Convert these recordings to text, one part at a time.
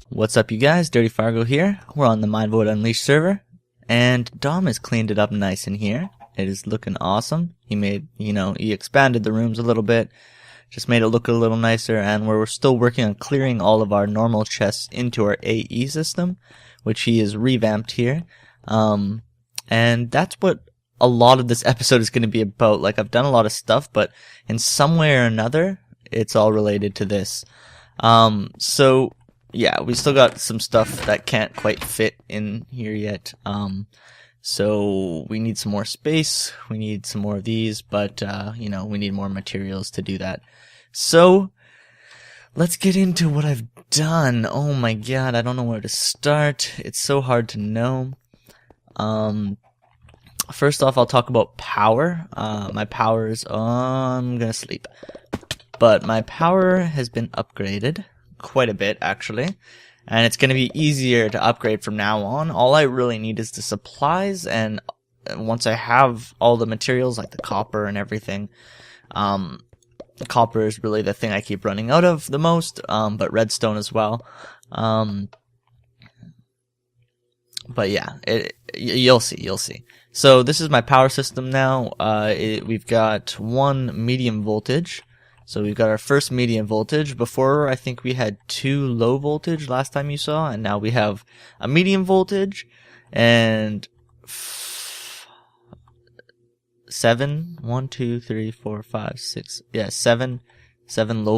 What's up, you guys? Dirty Fargo here. We're on the Minevoid Unleashed server, and Dom has cleaned it up nice in here. It is looking awesome. He made, he expanded the rooms a little bit, just made it look a little nicer, and we're still working on clearing all of our normal chests into our AE system, which he has revamped here. And that's what a lot of this episode is going to be about. Like, I've done a lot of stuff, but in some way or another, it's all related to this. So yeah, we still got some stuff that can't quite fit in here yet. So we need some more space. We need some more of these, but, we need more materials to do that. So let's get into what I've done. Oh my god, I don't know where to start. It's so hard to know. First off, I'll talk about power. My power is, I'm gonna sleep. But my power has been upgraded quite a bit, actually, and it's going to be easier to upgrade from now on. All I really need is the supplies, and once I have all the materials like the copper and everything, the copper is really the thing I keep running out of the most, but redstone as well. But yeah, you'll see. So this is my power system now. We've got one medium voltage. So we've got our first medium voltage. Before, I think we had 2 low voltage last time you saw, and now we have a medium voltage and 7 low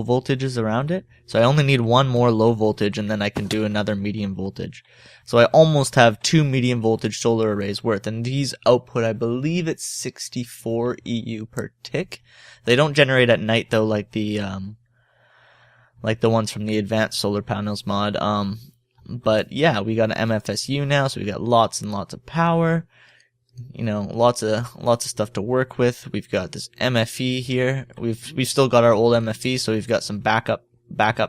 voltages around it. So I only need one more low voltage, and then I can do another medium voltage. So I almost have 2 medium voltage solar arrays worth, and these output, I believe it's 64 EU per tick. They don't generate at night though, like the ones from the advanced solar panels mod. But yeah, we got an MFSU now, so we got lots and lots of power. Lots of stuff to work with. We've got this MFE here. We've still got our old MFE, so we've got some backup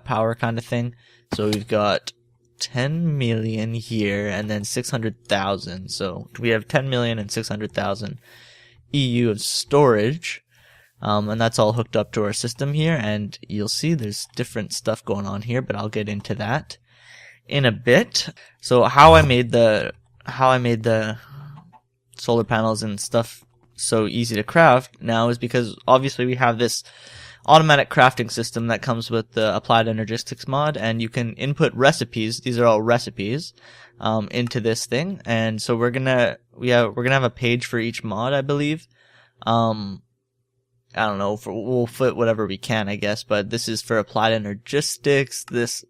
power kind of thing. So we've got 10 million here, and then 600,000. So we have 10 million and 600,000 EU of storage. And that's all hooked up to our system here, and you'll see there's different stuff going on here, but I'll get into that in a bit. So how I made the solar panels and stuff so easy to craft now is because obviously we have this automatic crafting system that comes with the Applied Energistics mod, and you can input recipes. These are all recipes into this thing, and so we're gonna have a page for each mod, I believe. I don't know, we'll fit whatever we can, I guess, but this is for Applied Energistics. This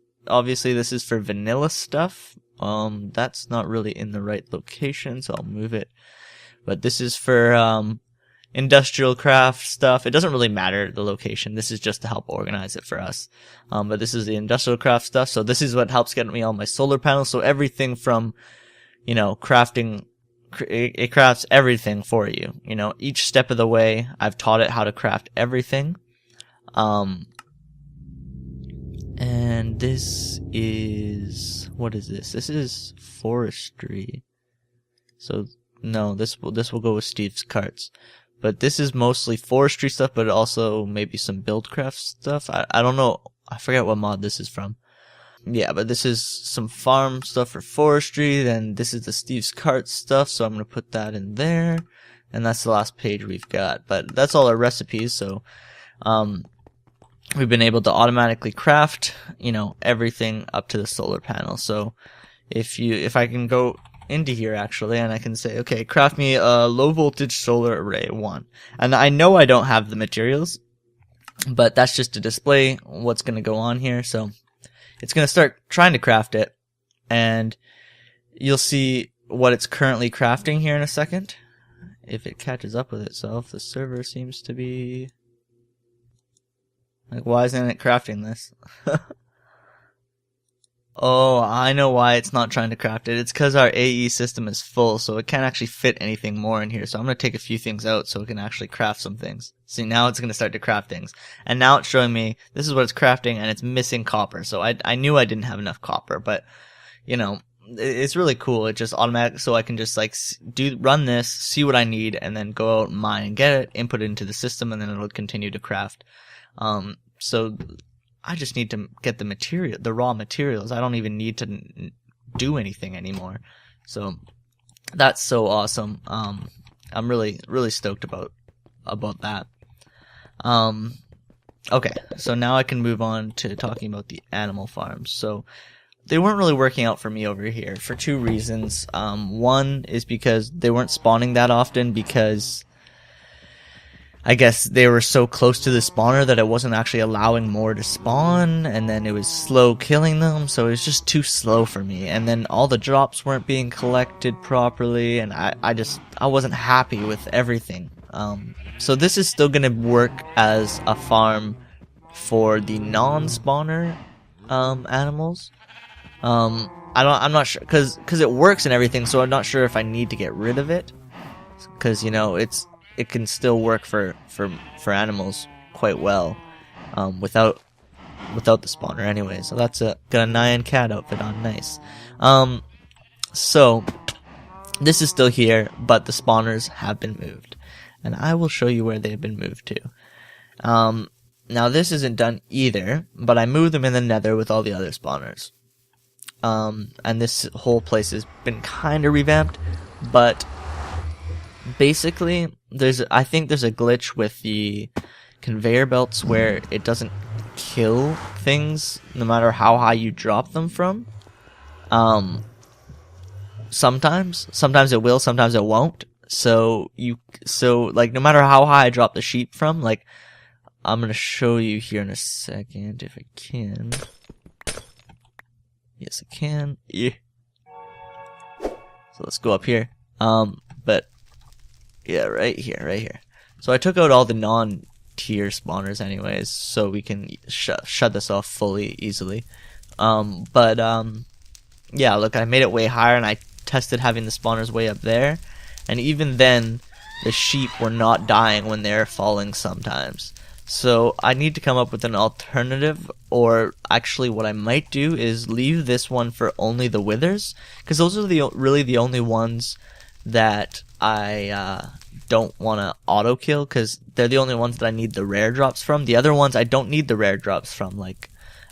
is for vanilla stuff. That's not really in the right location, so I'll move it. But this is for industrial craft stuff. It doesn't really matter the location. This is just to help organize it for us. But this is the industrial craft stuff. So this is what helps get me all my solar panels. So everything from, crafting, it crafts everything for you. Each step of the way, I've taught it how to craft everything. And this is, what is this? This is forestry. So no, this will go with Steve's carts. But this is mostly forestry stuff, but also maybe some buildcraft stuff. I don't know. I forget what mod this is from. Yeah, but this is some farm stuff for forestry. Then this is the Steve's cart stuff, so I'm going to put that in there. And that's the last page we've got. But that's all our recipes, so we've been able to automatically craft, everything up to the solar panel. So if I can go into here actually, and I can say, okay, craft me a low voltage solar array 1. And I know I don't have the materials, but that's just to display what's going to go on here. So it's going to start trying to craft it, and you'll see what it's currently crafting here in a second. If it catches up with itself, the server seems to be like, why isn't it crafting this? Oh, I know why it's not trying to craft it. It's because our AE system is full, so it can't actually fit anything more in here. So I'm going to take a few things out so it can actually craft some things. See, now it's going to start to craft things. And now it's showing me this is what it's crafting, and it's missing copper. So I knew I didn't have enough copper, but, it's really cool. It just automatic, so I can just like run this, see what I need, and then go out and mine and get it, input it into the system, and then it'll continue to craft. So I just need to get the raw materials. I don't even need to do anything anymore. So that's so awesome. I'm really stoked about that. Okay, so now I can move on to talking about the animal farms. So they weren't really working out for me over here for two reasons. One is because they weren't spawning that often, because I guess they were so close to the spawner that it wasn't actually allowing more to spawn, and then it was slow killing them, so it was just too slow for me. And then all the drops weren't being collected properly, and I wasn't happy with everything. So this is still gonna work as a farm for the non-spawner animals. I'm not sure, cause it works and everything, so I'm not sure if I need to get rid of it, cause you know it can still work for animals quite well, without the spawner anyway. So that's got a Nyan cat outfit on, nice. So this is still here, but the spawners have been moved, and I will show you where they've been moved to. Now this isn't done either, but I moved them in the nether with all the other spawners. And this whole place has been kind of revamped, but basically I think there's a glitch with the conveyor belts where it doesn't kill things no matter how high you drop them from. Sometimes it will, sometimes it won't. So like no matter how high I drop the sheep from, like I'm gonna show you here in a second if I can. Yes, I can. Yeah. So let's go up here. But yeah, right here. So I took out all the non-tier spawners anyways, so we can shut this off fully easily. Yeah, look, I made it way higher, and I tested having the spawners way up there, and even then, the sheep were not dying when they're falling sometimes. So I need to come up with an alternative, or actually what I might do is leave this one for only the withers, because those are really the only ones that I don't want to auto kill, because they're the only ones that I need the rare drops from. The other ones I don't need the rare drops from, like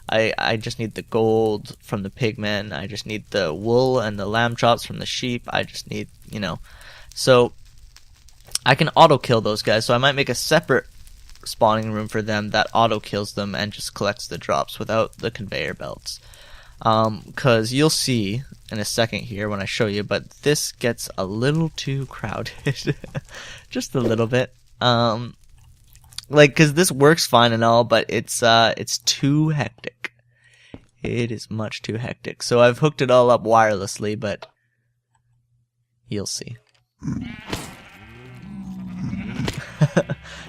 I just need the gold from the pigmen, I just need the wool and the lamb chops from the sheep, I just need, you know, so I can auto kill those guys. So I might make a separate spawning room for them that auto kills them and just collects the drops without the conveyor belts. Cause you'll see in a second here when I show you, but this gets a little too crowded. Just a little bit. Like, cause this works fine and all, but it's too hectic. It is much too hectic. So I've hooked it all up wirelessly, but you'll see.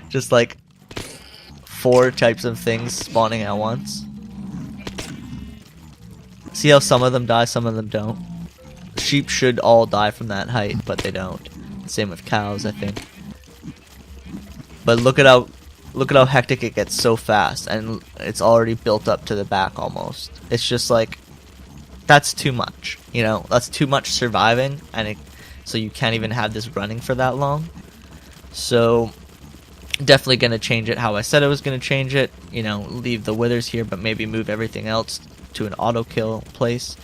Just like 4 types of things spawning at once. See how some of them die, some of them don't? Sheep should all die from that height, but they don't. Same with cows, I think. But look at how hectic it gets so fast, and it's already built up to the back almost. It's just like, that's too much, you know? That's too much surviving, and so you can't even have this running for that long. So definitely going to change it how I said I was going to change it. You know, leave the withers here, but maybe move everything else to an auto kill place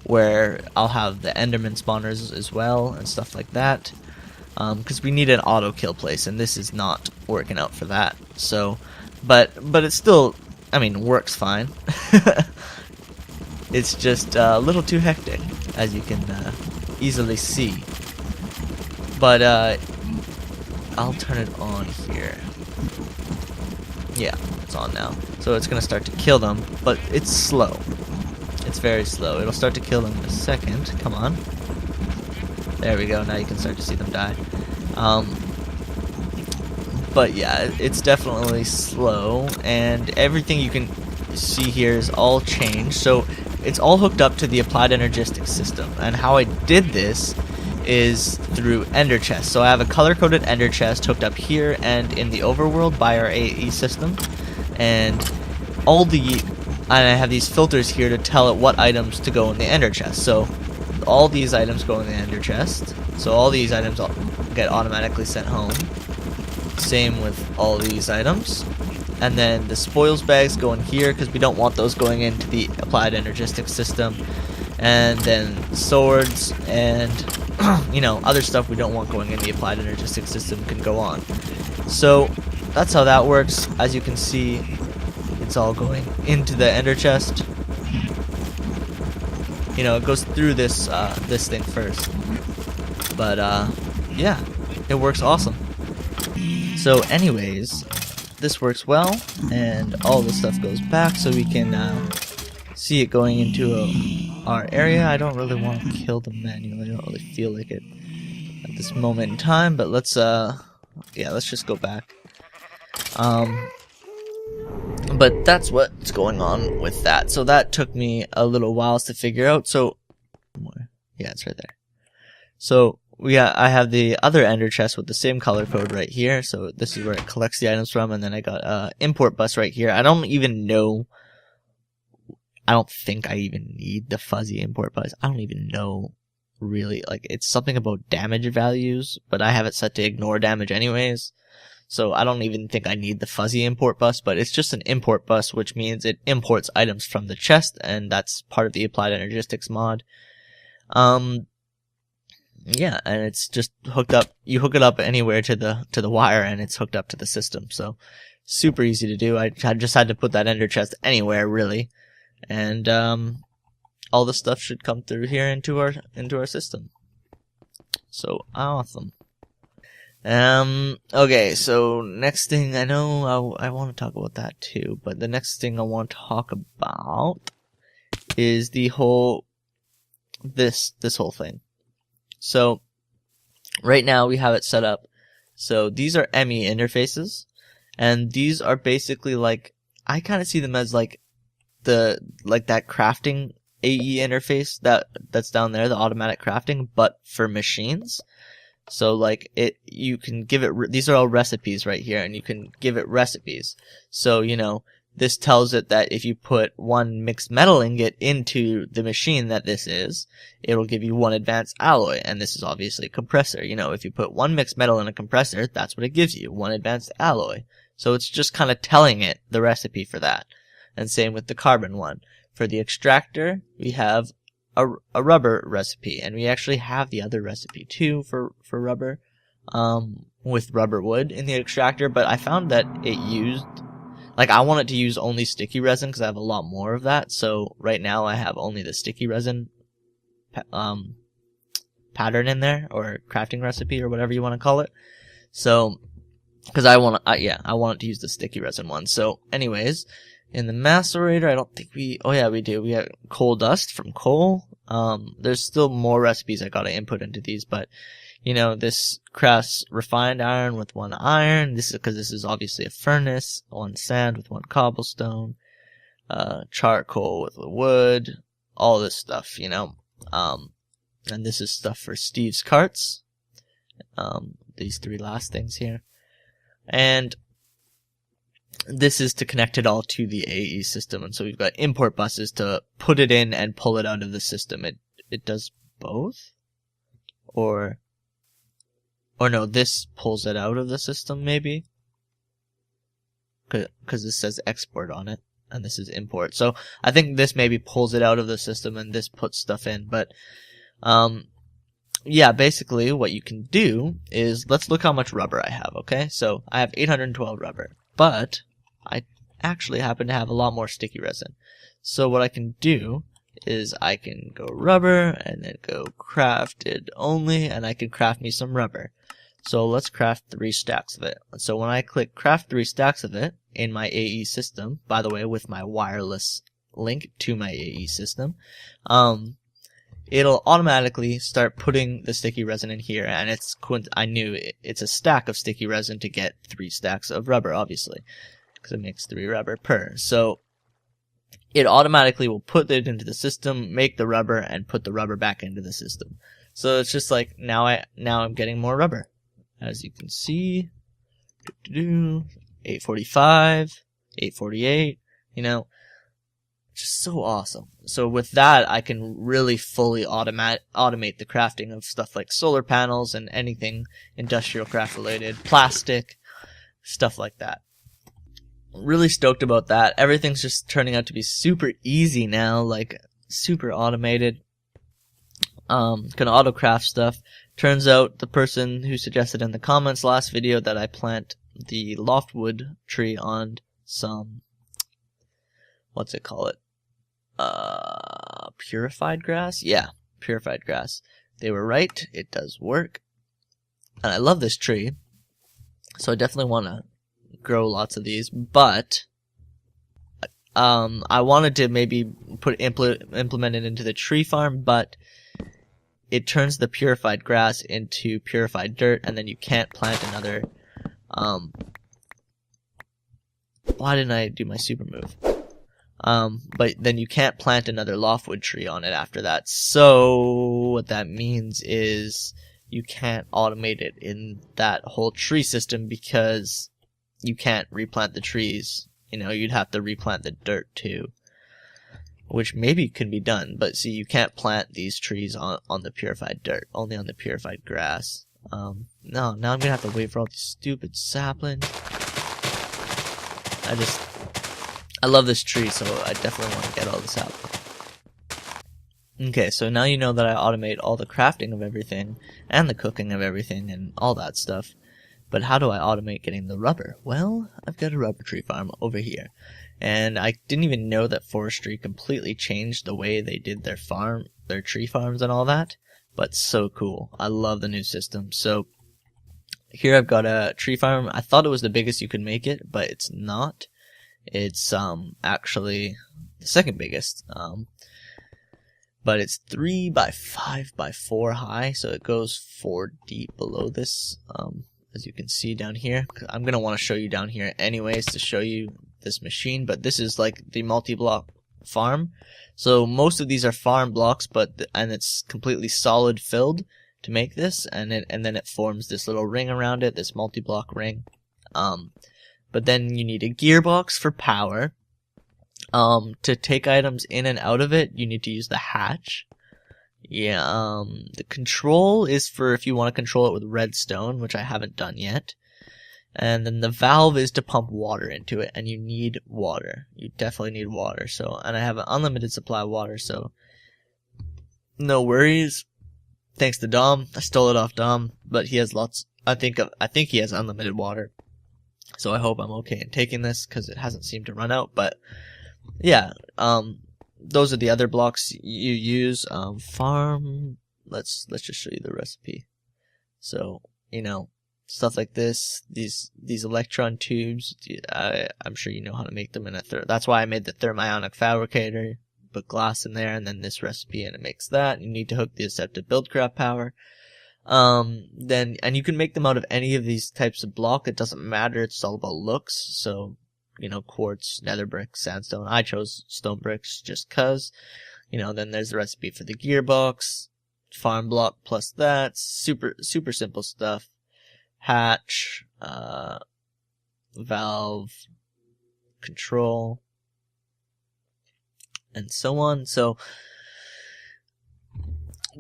where I'll have the enderman spawners as well and stuff like that. Because we need an auto kill place, and this is not working out for that. So, but it still, I mean, works fine. It's just a little too hectic, as you can easily see. But I'll turn it on here. Yeah, it's on now. So it's gonna start to kill them, but it's slow. It's very slow. It'll start to kill them in a second. Come on. There we go. Now you can start to see them die. But yeah, it's definitely slow, and everything you can see here is all changed. So it's all hooked up to the applied energistic system, and how I did this is through ender chests. So I have a color-coded ender chest hooked up here and in the overworld by our AE system, and I have these filters here to tell it what items to go in the ender chest. So all these items go in the ender chest. So all these items get automatically sent home. Same with all these items. And then the spoils bags go in here because we don't want those going into the applied energistic system. And then swords and you know, other stuff we don't want going in the applied energistic system can go on. So that's how that works. As you can see, it's all going into the ender chest. You know, it goes through this this thing first. But yeah, it works awesome. So anyways, this works well, and all this stuff goes back so we can see it going into our area. I don't really want to kill them manually. I don't really feel like it at this moment in time, but let's yeah, let's just go back. But that's what's going on with that. So that took me a little while to figure out. So yeah, it's right there. So I have the other ender chest with the same color code right here. So this is where it collects the items from, and then I got import bus right here. I don't think I even need the fuzzy import bus. I don't even know really, like, it's something about damage values, but I have it set to ignore damage anyways. So I don't even think I need the fuzzy import bus, but it's just an import bus, which means it imports items from the chest, and that's part of the applied energistics mod. Yeah, and it's just hooked up. You hook it up anywhere to the wire, and it's hooked up to the system. So super easy to do. I just had to put that ender chest anywhere really, and all the stuff should come through here into our system. So awesome. Okay, so next thing, I know I want to talk about that too, but the next thing I want to talk about is the whole this whole thing. So right now we have it set up. So these are ME interfaces, and these are basically like, I kind of see them as like that crafting AE interface that's down there, the automatic crafting, but for machines. So like you can give it, these are all recipes right here, and you can give it recipes. So, you know, this tells it that if you put one mixed metal ingot into the machine that this is, it'll give you one advanced alloy, and this is obviously a compressor. You know, if you put one mixed metal in a compressor, that's what it gives you, one advanced alloy. So it's just kind of telling it the recipe for that. And same with the carbon one. For the extractor, we have a rubber recipe, and we actually have the other recipe too for rubber, with rubber wood in the extractor, but I found that it used, like, I want it to use only sticky resin because I have a lot more of that. So right now I have only the sticky resin pattern in there, or crafting recipe, or whatever you want to call it. So because I want it to use the sticky resin one. So anyways, in the macerator, I don't think oh yeah, we do. We have coal dust from coal. There's still more recipes I gotta input into these, but you know, this crafts refined iron with one iron. This is because this is obviously a furnace. One sand with one cobblestone. Charcoal with wood. All this stuff, you know. And this is stuff for Steve's carts. These three last things here. And this is to connect it all to the AE system, and so we've got import buses to put it in and pull it out of the system. It does both? Or no, this pulls it out of the system, maybe? Because this says export on it, and this is import. So I think this maybe pulls it out of the system, and this puts stuff in. But yeah, basically what you can do is, let's look how much rubber I have, okay? So I have 812 rubber, but I actually happen to have a lot more sticky resin. So what I can do is I can go rubber, and then go crafted only, and I can craft me some rubber. So let's craft 3 stacks of it. So when I click craft 3 stacks of it in my AE system, by the way, with my wireless link to my AE system, it'll automatically start putting the sticky resin in here, and I knew it's a stack of sticky resin to get 3 stacks of rubber, obviously, because it makes 3 rubber per. So it automatically will put it into the system, make the rubber, and put the rubber back into the system. So it's just like, now I'm getting more rubber. As you can see, 845, 848, you know, just so awesome. So with that, I can really fully automate the crafting of stuff like solar panels and anything industrial craft related, plastic, stuff like that. Really stoked about that. Everything's just turning out to be super easy now, like super automated. Can auto craft stuff. Turns out the person who suggested in the comments last video that I plant the loftwood tree on some, what's it call it? Purified grass? Yeah, purified grass. They were right. It does work. And I love this tree. So I definitely want to grow lots of these, but I wanted to maybe implement it into the tree farm, but it turns the purified grass into purified dirt, and then you can't plant another. Why didn't I do my super move? But then you can't plant another loftwood tree on it after that. So what that means is you can't automate it in that whole tree system because you can't replant the trees. You know, you'd have to replant the dirt too, which maybe can be done. But see, you can't plant these trees on the purified dirt, only on the purified grass. No, now I'm gonna have to wait for all these stupid saplings. I love this tree, so I definitely want to get all this out. Okay, so now you know that I automate all the crafting of everything, and the cooking of everything, and all that stuff. But how do I automate getting the rubber? Well, I've got a rubber tree farm over here. And I didn't even know that forestry completely changed the way they did their tree farms and all that. But so cool. I love the new system. So here I've got a tree farm. I thought it was the biggest you could make it, but it's not. It's actually the second biggest. But it's 3 by 5 by 4 high, so it goes 4 deep below this. As you can see down here, I'm gonna want to show you down here anyways to show you this machine. But this is like the multi-block farm. So most of these are farm blocks, and it's completely solid filled to make this, and then it forms this little ring around it, this multi-block ring. But then you need a gearbox for power. To take items in and out of it, you need to use the hatch. Yeah, the control is for if you want to control it with redstone, which I haven't done yet. And then the valve is to pump water into it, and you need water. You definitely need water. So, and I have an unlimited supply of water, so no worries. Thanks to Dom. I stole it off Dom, but he has lots. I think he has unlimited water. So I hope I'm okay in taking this because it hasn't seemed to run out. But yeah, those are the other blocks you use. Farm. Let's just show you the recipe. So, you know, stuff like this, these electron tubes. I'm sure you know how to make them in a that's why I made the thermionic fabricator. Put glass in there, and then this recipe, and it makes that. You need to hook the adaptive buildcraft power. And you can make them out of any of these types of block. It doesn't matter. It's all about looks. So, you know, quartz, nether brick, sandstone. I chose stone bricks just cause. You know, then there's the recipe for the gearbox, farm block plus that. Super simple stuff. Hatch, valve, control, and so on. So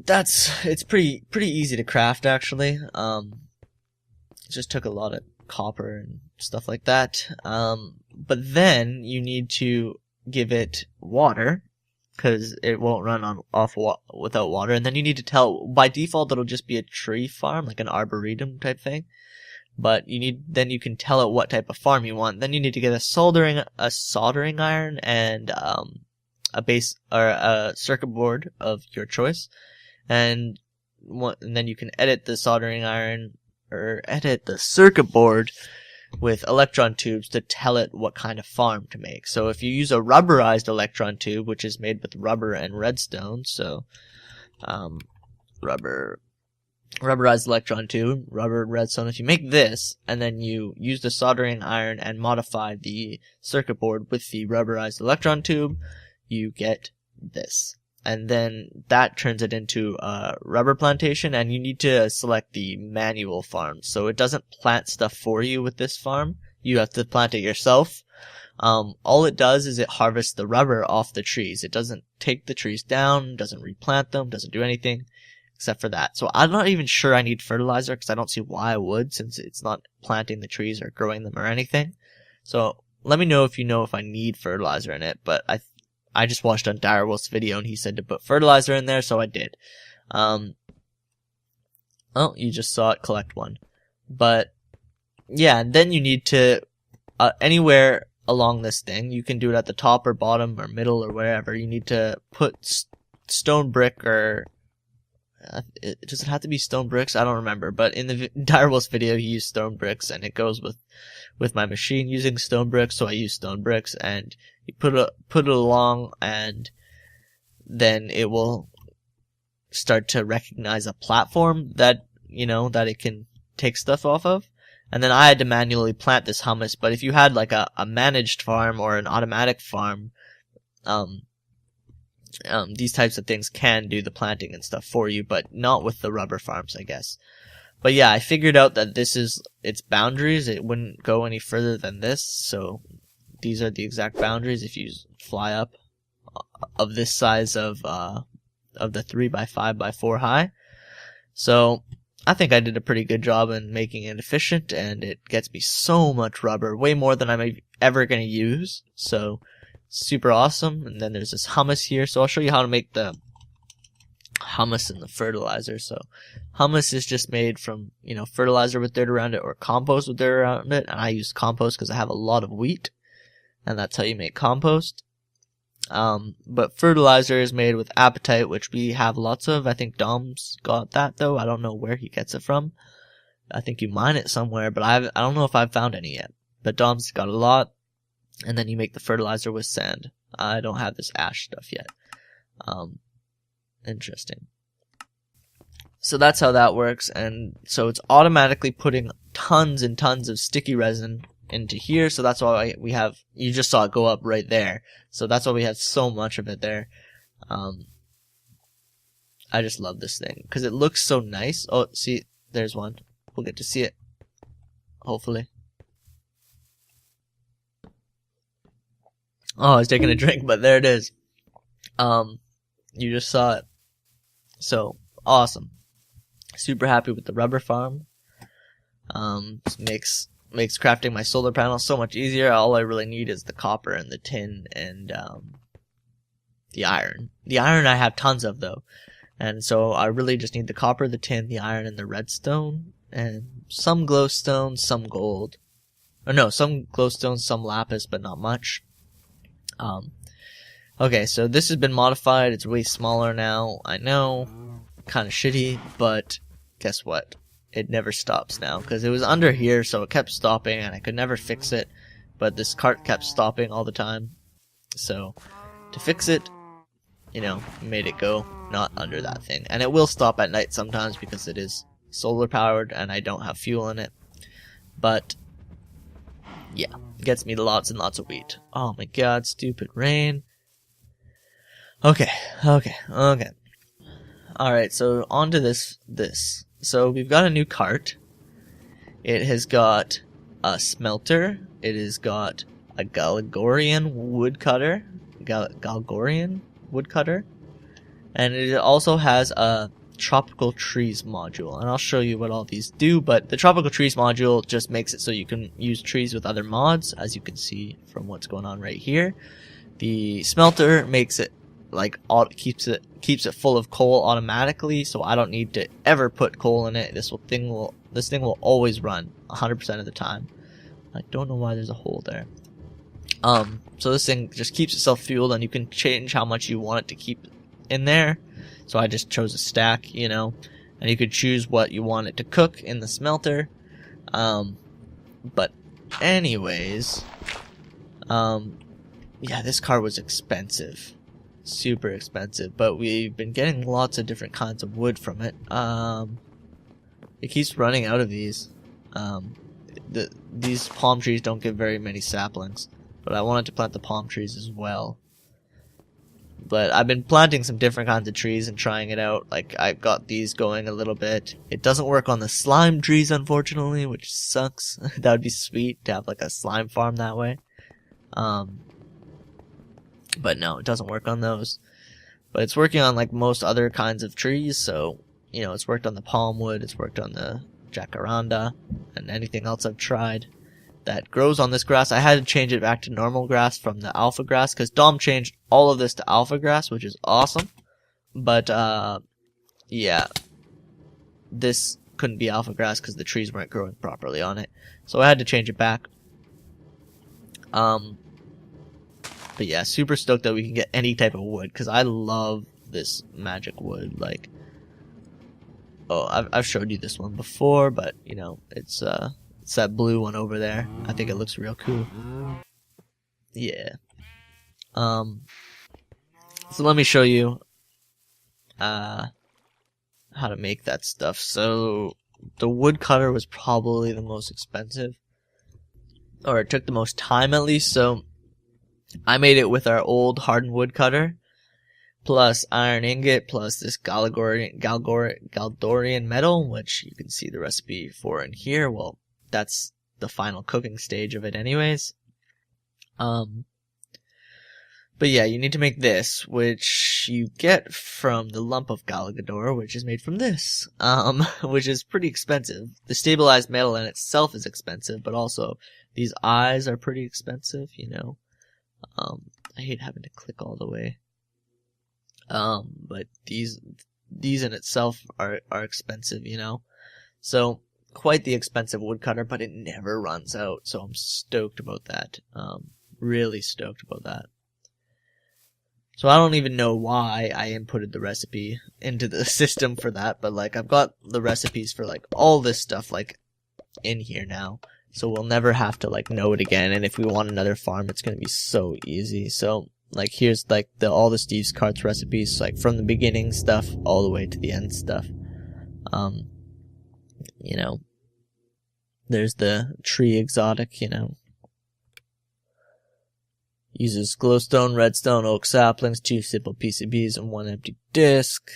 it's pretty easy to craft actually. It just took a lot of copper and stuff like that. But then you need to give it water because it won't run without water. And then you need to tell, by default it'll just be a tree farm, like an arboretum type thing. But then you can tell it what type of farm you want. Then you need to get a soldering iron and a base or a circuit board of your choice. And then you can edit the soldering iron or edit the circuit board with electron tubes to tell it what kind of farm to make. So if you use a rubberized electron tube, which is made with rubber and redstone, so rubberized electron tube, rubber, redstone, if you make this and then you use the soldering iron and modify the circuit board with the rubberized electron tube, you get this. And then that turns it into a rubber plantation, and you need to select the manual farm. So it doesn't plant stuff for you with this farm. You have to plant it yourself. All it does is it harvests the rubber off the trees. It doesn't take the trees down, doesn't replant them, doesn't do anything except for that. So I'm not even sure I need fertilizer, because I don't see why I would, since it's not planting the trees or growing them or anything. So let me know if you know if I need fertilizer in it, but I just watched on Direwolf's video and he said to put fertilizer in there, so I did. Oh, you just saw it collect one. But yeah, and then you need to anywhere along this thing, you can do it at the top or bottom or middle or wherever. You need to put stone brick, or does it have to be stone bricks? I don't remember, but in the Direwolf's video he used stone bricks, and it goes with my machine using stone bricks, so I use stone bricks, and you put it along, and then it will start to recognize a platform that, that it can take stuff off of. And then I had to manually plant this hummus, but if you had like a managed farm or an automatic farm, these types of things can do the planting and stuff for you, but not with the rubber farms, I guess. But yeah, I figured out that this is its boundaries. It wouldn't go any further than this, so these are the exact boundaries if you fly up of this size of the 3x5x4 high. So I think I did a pretty good job in making it efficient, and it gets me so much rubber, way more than I'm ever going to use. So super awesome. And then there's this hummus here, so I'll show you how to make the hummus and the fertilizer. So hummus is just made from, fertilizer with dirt around it, or compost with dirt around it, and I use compost because I have a lot of wheat, and that's how you make compost. But fertilizer is made with apatite, which we have lots of. I think Dom's got that, though. I don't know where he gets it from. I think you mine it somewhere, but I don't know if I've found any yet. But Dom's got a lot. And then you make the fertilizer with sand. I don't have this ash stuff yet. Interesting. So that's how that works. And so it's automatically putting tons and tons of sticky resin into here. So that's why we have, you just saw it go up right there. So that's why we have so much of it there. I just love this thing because it looks so nice. Oh, see, there's one. We'll get to see it, hopefully. Oh, I was taking a drink, but there it is. You just saw it. So awesome. Super happy with the rubber farm. Makes crafting my solar panel so much easier. All I really need is the copper and the tin and the iron. The iron I have tons of, though. And so I really just need the copper, the tin, the iron, and the redstone. And some glowstone, some gold. Or no, some glowstone, some lapis, but not much. Okay, so this has been modified. It's way smaller now. I know, kind of shitty, but guess what? It never stops now, because it was under here, so it kept stopping, and I could never fix it, but this cart kept stopping all the time. So, to fix it, made it go not under that thing. And it will stop at night sometimes, because it is solar powered, and I don't have fuel in it. But yeah, it gets me lots and lots of wheat. Oh my god, stupid rain. Okay. Alright, so on to this. So we've got a new cart. It has got a smelter. It has got a Galgorian woodcutter. Galgorian woodcutter. And it also has a tropical trees module, and I'll show you what all these do. But the tropical trees module just makes it so you can use trees with other mods, as you can see from what's going on right here. The smelter makes it keeps it full of coal automatically, so I don't need to ever put coal in it. This thing will always run 100% of the time. I don't know why there's a hole there. So this thing just keeps itself fueled, and you can change how much you want it to keep in there. So I just chose a stack, and you could choose what you want it to cook in the smelter. But anyways, yeah, this car was expensive, super expensive, but we've been getting lots of different kinds of wood from it. It keeps running out of these. These palm trees don't give very many saplings, but I wanted to plant the palm trees as well. But I've been planting some different kinds of trees and trying it out. Like, I've got these going a little bit. It doesn't work on the slime trees, unfortunately, which sucks. That would be sweet to have like a slime farm that way. But no, it doesn't work on those. But it's working on like most other kinds of trees, so you know, it's worked on the palm wood, it's worked on the jacaranda, and anything else I've tried that grows on this grass. I had to change it back to normal grass from the alpha grass, because Dom changed all of this to alpha grass, which is awesome. But yeah, this couldn't be alpha grass because the trees weren't growing properly on it, so I had to change it back. But yeah, super stoked that we can get any type of wood, because I love this magic wood. Like, oh, I've showed you this one before, but you know, it's that blue one over there. I think it looks real cool. Yeah. So let me show you how to make that stuff. So the woodcutter was probably the most expensive, or it took the most time at least. So I made it with our old hardened woodcutter, plus iron ingot, plus this Galdorian metal, which you can see the recipe for in here. Well, that's the final cooking stage of it anyways. But yeah, you need to make this, which you get from the lump of Galagador, which is made from this, which is pretty expensive. The stabilized metal in itself is expensive, but also these eyes are pretty expensive, you know. I hate having to click all the way. But these in itself are expensive, you know. So quite the expensive woodcutter, but it never runs out. So I'm stoked about that. Really stoked about that. So I don't even know why I inputted the recipe into the system for that, but like I've got the recipes for like all this stuff like in here now. So we'll never have to like know it again, and if we want another farm, it's gonna be so easy. So like here's like all the Steve's Carts recipes, like from the beginning stuff all the way to the end stuff. You know, there's the tree exotic, you know. Uses glowstone, redstone, oak saplings, 2 simple PCBs, and 1 empty disc.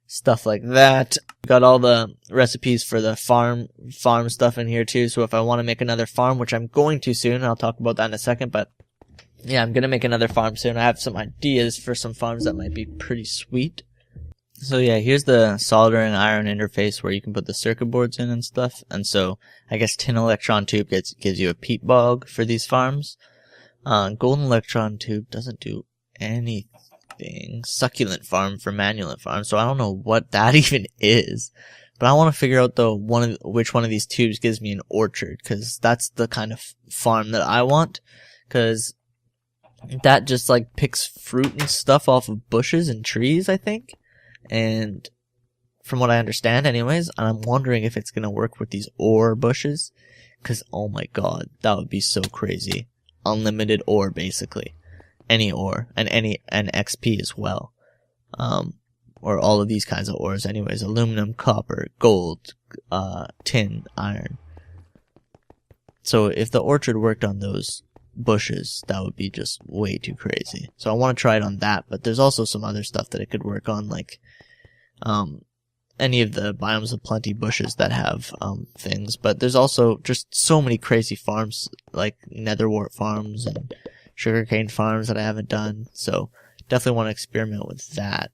Stuff like that. Got all the recipes for the farm stuff in here too, so if I want to make another farm, which I'm going to soon, I'll talk about that in a second, but yeah, I'm gonna make another farm soon. I have some ideas for some farms that might be pretty sweet. So yeah, here's the soldering iron interface where you can put the circuit boards in and stuff, and so I guess tin electron tube gives you a peat bog for these farms. Golden electron tube doesn't do anything. Succulent farm for manulant farm, so I don't know what that even is, but I want to figure out though which one of these tubes gives me an orchard, because that's the kind of farm that I want, because that just like picks fruit and stuff off of bushes and trees, I think, and from what I understand anyways, I'm wondering if it's gonna work with these ore bushes, because oh my god, that would be so crazy. Unlimited ore, basically. Any ore, and XP as well. Or all of these kinds of ores anyways. Aluminum, copper, gold, tin, iron. So if the orchard worked on those bushes, that would be just way too crazy. So I want to try it on that, but there's also some other stuff that it could work on, like any of the biomes of plenty bushes that have things. But there's also just so many crazy farms, like netherwort farms and sugarcane farms that I haven't done, so definitely want to experiment with that.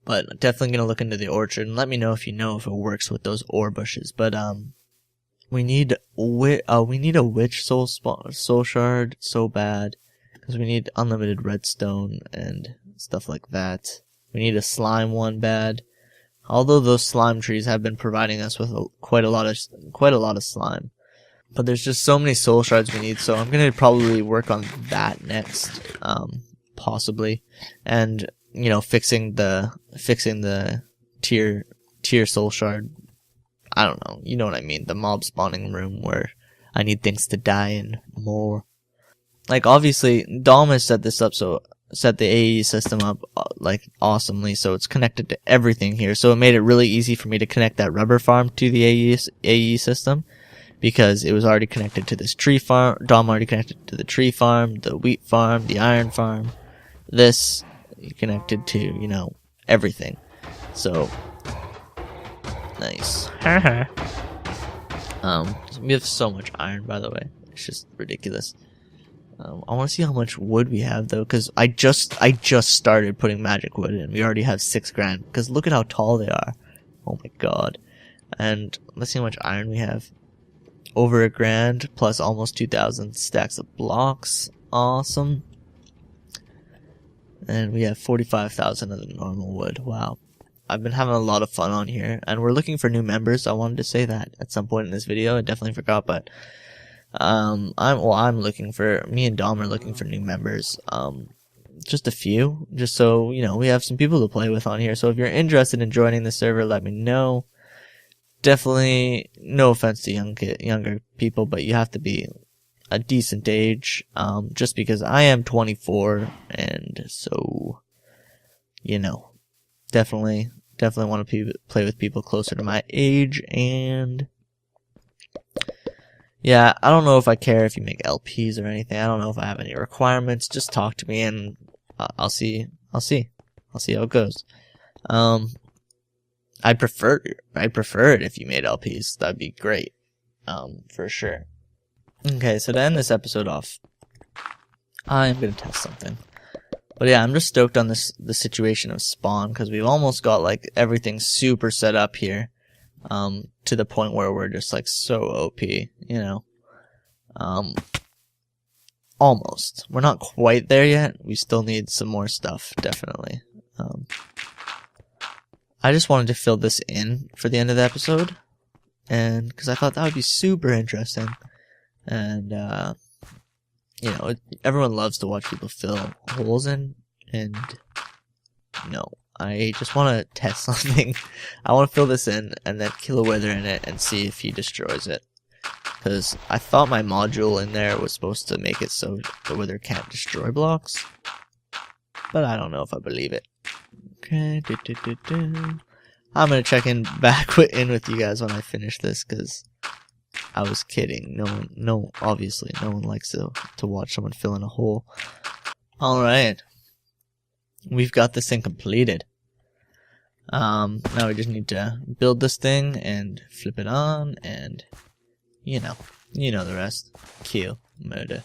But definitely going to look into the orchard, and let me know if you know if it works with those ore bushes. But we need a witch soul shard so bad, because we need unlimited redstone and stuff like that. We need a slime one bad, although those slime trees have been providing us with quite a lot of slime. But there's just so many soul shards we need, so I'm gonna probably work on that next, possibly, and you know, fixing the tier soul shard. I don't know, you know what I mean? The mob spawning room where I need things to die and more. Like obviously, Dom has set this up, so set the AE system up like awesomely, so it's connected to everything here. So it made it really easy for me to connect that rubber farm to the AE system, because it was already connected to this tree farm. Dom already connected to the tree farm, the wheat farm, the iron farm. This connected to, you know, everything. So nice. We have so much iron, by the way. It's just ridiculous. I want to see how much wood we have though, because I just started putting magic wood in. We already have 6 grand. Because look at how tall they are. Oh my god. And let's see how much iron we have. Over 1 grand plus almost 2,000 stacks of blocks. Awesome. And we have 45,000 of the normal wood. Wow. I've been having a lot of fun on here, and we're looking for new members. I wanted to say that at some point in this video. I definitely forgot, but me and Dom are looking for new members. Just a few, just so you know, we have some people to play with on here. So if you're interested in joining the server, let me know. Definitely, no offense to younger people, but you have to be a decent age. Just because I am 24, and so, you know, definitely want to play with people closer to my age. And yeah, I don't know if I care if you make LPs or anything. I don't know if I have any requirements. Just talk to me, and I'll see how it goes. I prefer it if you made LPs. That'd be great, for sure. Okay, so to end this episode off, I'm gonna test something. But yeah, I'm just stoked on the situation of spawn, because we've almost got like everything super set up here, to the point where we're just like so OP, you know. Almost. We're not quite there yet. We still need some more stuff, definitely. I just wanted to fill this in for the end of the episode, and because I thought that would be super interesting, and you know, everyone loves to watch people fill holes in, and you know, I just want to test something. I want to fill this in and then kill a wither in it and see if he destroys it. Because I thought my module in there was supposed to make it so the wither can't destroy blocks, but I don't know if I believe it. Okay, I'm gonna check in with you guys when I finish this, because I was kidding. Obviously, no one likes to watch someone fill in a hole. Alright. We've got this thing completed. Now we just need to build this thing and flip it on, and you know the rest. Kill, murder.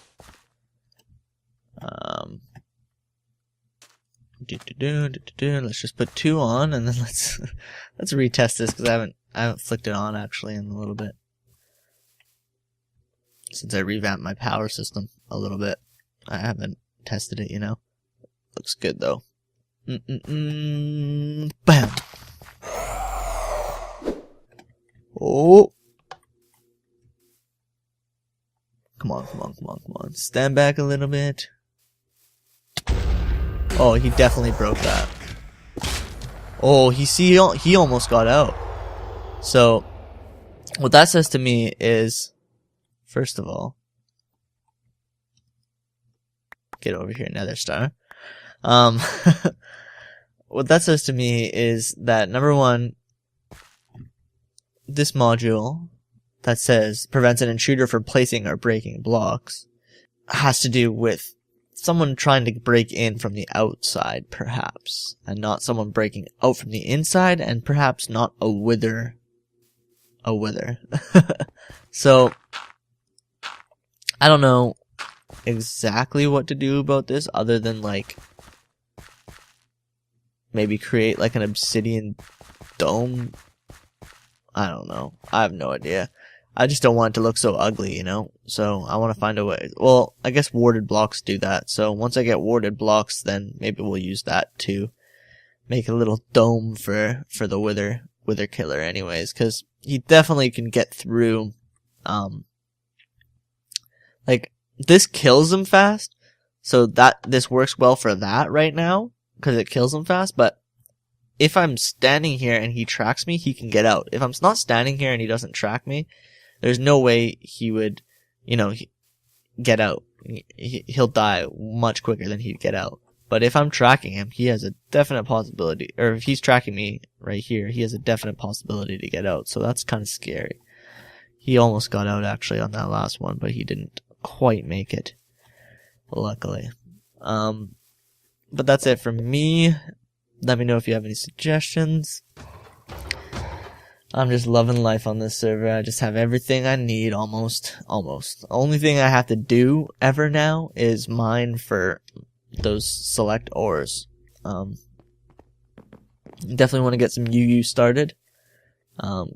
Let's just put 2 on, and then let's retest this, because I haven't flicked it on actually in a little bit, since I revamped my power system a little bit. I haven't tested it, you know. Looks good though. Bam. Oh. Come on. Stand back a little bit. Oh, he definitely broke that. Oh, he almost got out. So, what that says to me is, first of all, get over here, Nether Star. What that says to me is that, number one, this module that says prevents an intruder from placing or breaking blocks has to do with someone trying to break in from the outside, perhaps, and not someone breaking out from the inside, and perhaps not a wither. So, I don't know exactly what to do about this, other than like maybe create like an obsidian dome. I don't know. I have no idea. I just don't want it to look so ugly, you know? So I want to find a way. Well, I guess warded blocks do that. So once I get warded blocks, then maybe we'll use that to make a little dome for the wither killer anyways. Because he definitely can get through, like, this kills him fast. So this works well for that right now, because it kills him fast. But if I'm standing here and he tracks me, he can get out. If I'm not standing here and he doesn't track me, there's no way he would, you know, get out. He'll die much quicker than he'd get out. But if I'm tracking him, he has a definite possibility, or if he's tracking me right here, he has a definite possibility to get out. So that's kind of scary. He almost got out actually on that last one, but he didn't quite make it, luckily. But that's it from me. Let me know if you have any suggestions. I'm just loving life on this server. I just have everything I need, almost. The only thing I have to do ever now is mine for those select ores. Definitely want to get some UU started,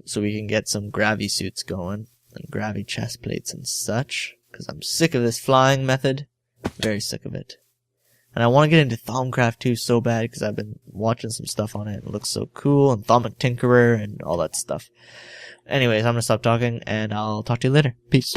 so we can get some gravity suits going, and gravity chest plates and such, because I'm sick of this flying method. Very sick of it. And I want to get into Thaumcraft too so bad, because I've been watching some stuff on it. It looks so cool, and Thaumic Tinkerer and all that stuff. Anyways, I'm going to stop talking, and I'll talk to you later. Peace.